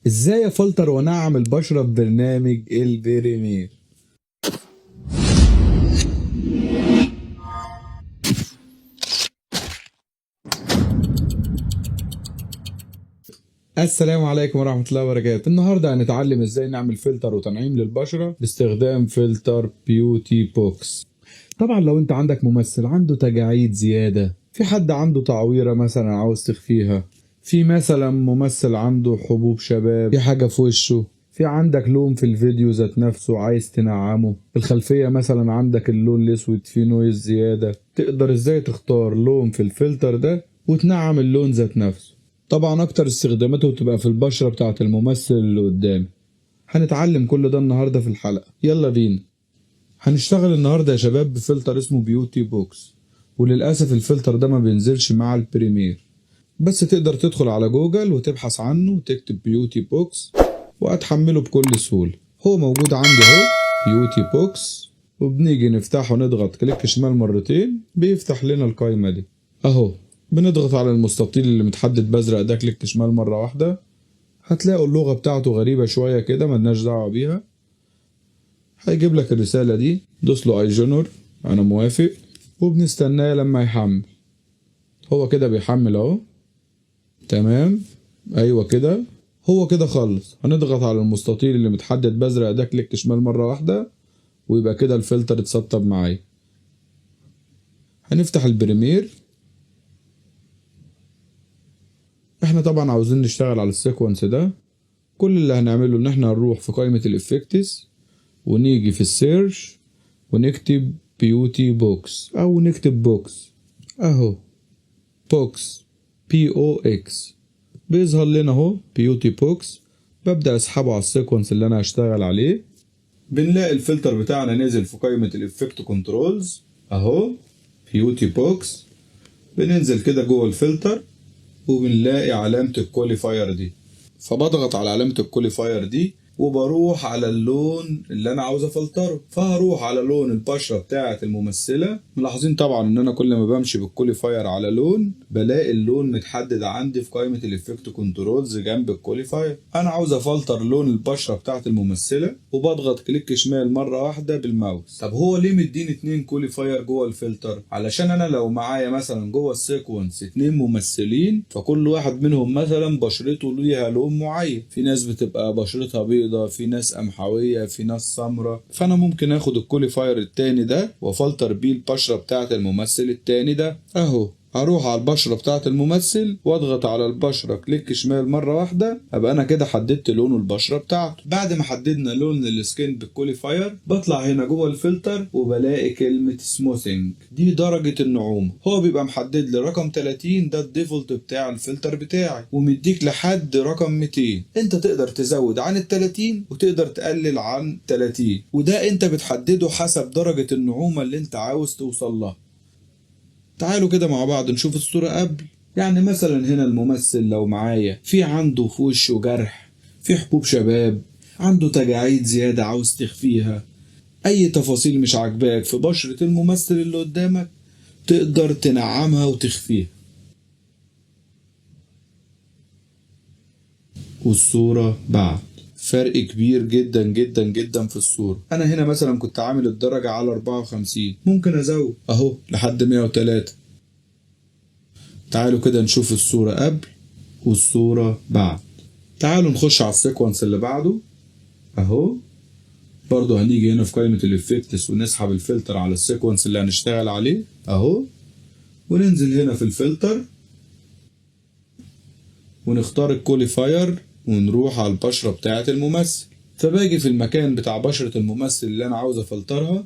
ازاي افلتر وانعم البشرة ببرنامج البريمير؟ السلام عليكم ورحمة الله وبركاته. النهاردة هنتعلم ازاي نعمل فلتر وتنعيم للبشرة باستخدام فلتر بيوتي بوكس. طبعا لو انت عندك ممثل عنده تجاعيد زيادة، في حد عنده تعويرة مثلا عاوز تخفيها، في مثلا ممثل عنده حبوب شباب، في حاجة في وشه، في عندك لون في الفيديو ذات نفسه عايز تنعمه، الخلفية مثلا عندك اللون الاسود فيه نويز زيادة، تقدر ازاي تختار لون في الفلتر ده وتنعم اللون ذات نفسه. طبعا اكتر استخداماته بتبقى في البشرة بتاعت الممثل اللي قدامي. هنتعلم كل ده النهاردة في الحلقة، يلا بينا. هنشتغل النهاردة يا شباب بفلتر اسمه بيوتي بوكس، وللأسف الفلتر ده ما بينزلش مع البريمير، بس تقدر تدخل على جوجل وتبحث عنه وتكتب بيوتي بوكس وهتحمله بكل سهولة. هو موجود عندي اهو، بيوتي بوكس، وبنيجي نفتحه نضغط كليك شمال مرتين بيفتح لنا القايمة دي اهو. بنضغط على المستطيل اللي متحدد بأزرق ده كليك شمال مرة واحدة، هتلاقوا اللغة بتاعته غريبة شوية كده ملناش دعوة بيها. هيجيب لك الرسالة دي، دوس له اي جونر انا موافق، وبنستناه لما يحمل. هو كده بيحمل اهو، تمام، ايوه كده، هو كده خلص. هنضغط على المستطيل اللي متحدد بأزرق ده كليك شمال مرة واحدة، ويبقى كده الفلتر اتسطب معايا. هنفتح البريمير. احنا طبعا عاوزين نشتغل على السيكونس ده. كل اللي هنعمله ان احنا هنروح في قائمة الافكتس ونيجي في السيرش ونكتب بيوتي بوكس او نكتب بوكس اهو، بوكس POX بيظهر لنا اهو بيوتي بوكس. ببدأ اسحبه على السيكونس اللي انا هشتغل عليه. بنلاقي الفلتر بتاعنا نزل في قائمة الافكت كنترولز اهو، بيوتي بوكس. بننزل كده جوه الفلتر وبنلاقي علامة الكوليفاير دي، فبضغط على علامة الكوليفاير دي وبروح على اللون اللي انا عاوز افلتره. فهروح على لون البشرة بتاعة الممثلة. ملاحظين طبعا ان انا كل ما بمشي بالكوليفاير على لون بلاقي اللون متحدد عندي في قائمة الافكت كنترولز جنب الكوليفاير. انا عاوز افلتر لون البشرة بتاعة الممثلة وبضغط كليك شمال مرة واحدة بالماوس. طب هو ليه مديني 2 كوليفاير جوه الفلتر؟ علشان انا لو معايا مثلا جوه السيكونس 2 ممثلين، فكل واحد منهم مثلا بشرته ليها لون معين. في ناس بتبقى بشرتها بيضة، في ناس قمحوية، في ناس سمرة. فانا ممكن اخد الكوليفاير التاني ده وافلتر بيه البشرة بتاعة الممثل التاني ده اهو. هروح على البشرة بتاعة الممثل واضغط على البشرة كليك شمال مرة واحدة، ابقى انا كده حددت لون البشرة بتاعته. بعد ما حددنا لون السكين بالكوليفاير بطلع هنا جوه الفلتر وبلاقي كلمة سموثينج، دي درجة النعومة. هو بيبقى محدد لي رقم 30 ده الديفولت بتاع الفلتر بتاعي، ومديك لحد رقم 200. انت تقدر تزود عن ال 30 وتقدر تقلل عن 30، وده انت بتحدده حسب درجة النعومة اللي انت عاوز توصل لها. تعالوا كده مع بعض نشوف الصورة قبل. يعني مثلا هنا الممثل لو معايا في عنده في وشه جرح، في حبوب شباب، عنده تجاعيد زيادة عاوز تخفيها، أي تفاصيل مش عاجباك في بشرة الممثل اللي قدامك تقدر تنعمها وتخفيها. والصورة بعد فرق كبير جدا جدا جدا في الصورة. أنا هنا مثلا كنت عامل الدرجة على 54، ممكن أزود أهو لحد 103. تعالوا كده نشوف الصورة قبل والصورة بعد. تعالوا نخش على السيكونس اللي بعده اهو. برضو هنيجي هنا في قائمة الافكتس ونسحب الفلتر على السيكونس اللي هنشتغل عليه اهو، وننزل هنا في الفلتر ونختار الكوليفاير ونروح على البشرة بتاعة الممثل. فباجي في المكان بتاع بشرة الممثل اللي انا عاوز افلترها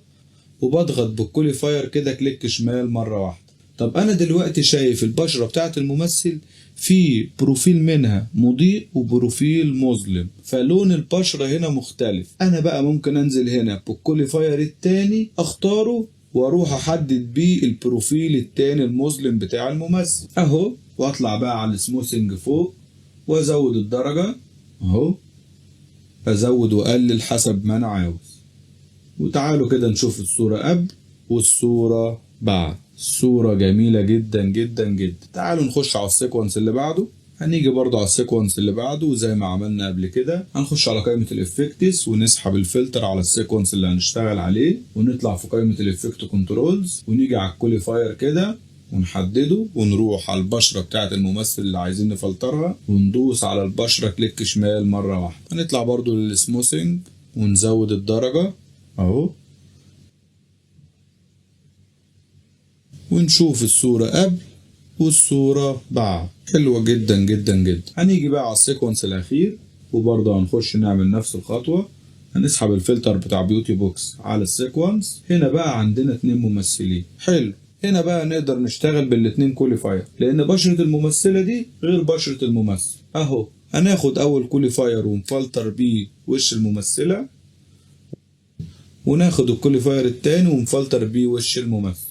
وبضغط بالكوليفاير كده كليك شمال مرة واحدة. طب انا دلوقتي شايف البشرة بتاعت الممثل في بروفيل منها مضيء وبروفيل مظلم، فلون البشرة هنا مختلف. انا بقى ممكن انزل هنا بالكوليفاير التاني اختاره واروح احدد بيه البروفيل التاني المظلم بتاع الممثل اهو، واطلع بقى على السموثينج فوق وازود الدرجة اهو، ازود واقلل حسب ما انا عاوز. وتعالوا كده نشوف الصورة قبل والصورة بعد. صورة جميلة جدا جدا جدا. تعالوا نخش على السيكونس اللي بعده. هنيجي برضه على السيكونس اللي بعده، وزي ما عملنا قبل كده هنخش على قائمة الافكتس ونسحب الفلتر على السيكونس اللي هنشتغل عليه، ونطلع في قائمة الافكت كنترولز ونيجي على الكوليفاير كده ونحدده، ونروح على البشرة بتاعة الممثل اللي عايزين نفلترها وندوس على البشرة كليك شمال مرة واحدة. هنطلع برضه للسموثينج ونزود الدرجة اهو، ونشوف الصورة قبل والصورة بعد. حلوة جدا جدا جدا. هنيجي بقى على السيكونس الأخير وبرضه هنخش نعمل نفس الخطوة، هنسحب الفلتر بتاع بيوتي بوكس على السيكونس. هنا بقى عندنا 2 ممثلين. حلو، هنا بقى نقدر نشتغل بالاتنين كوليفاير، لأن بشرة الممثلة دي غير بشرة الممثل. أهو هناخد أول كوليفاير ونفلتر بيه وش الممثلة، وناخد الكوليفاير التاني ونفلتر بيه وش الممثل.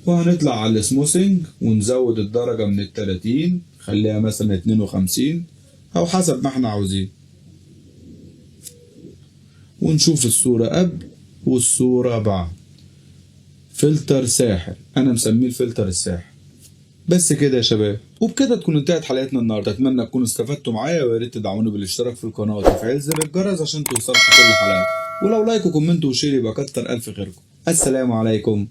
وهنطلع على السموثينج ونزود الدرجة من 30، خليها مثلا 52 أو حسب ما احنا عاوزين، ونشوف الصورة قبل والصورة بعد. فلتر ساحر، أنا مسميه الفلتر الساحر. بس كده يا شباب، وبكده تكون انتهت حلقتنا النهارده. اتمنى تكونوا استفدتوا معايا، ويا ريت تدعموني بالاشتراك في القناه وتفعيل زر الجرس عشان توصلكوا كل حلقات، ولو لايك وكومنت وشير يبقى كتر الف خيركم. السلام عليكم.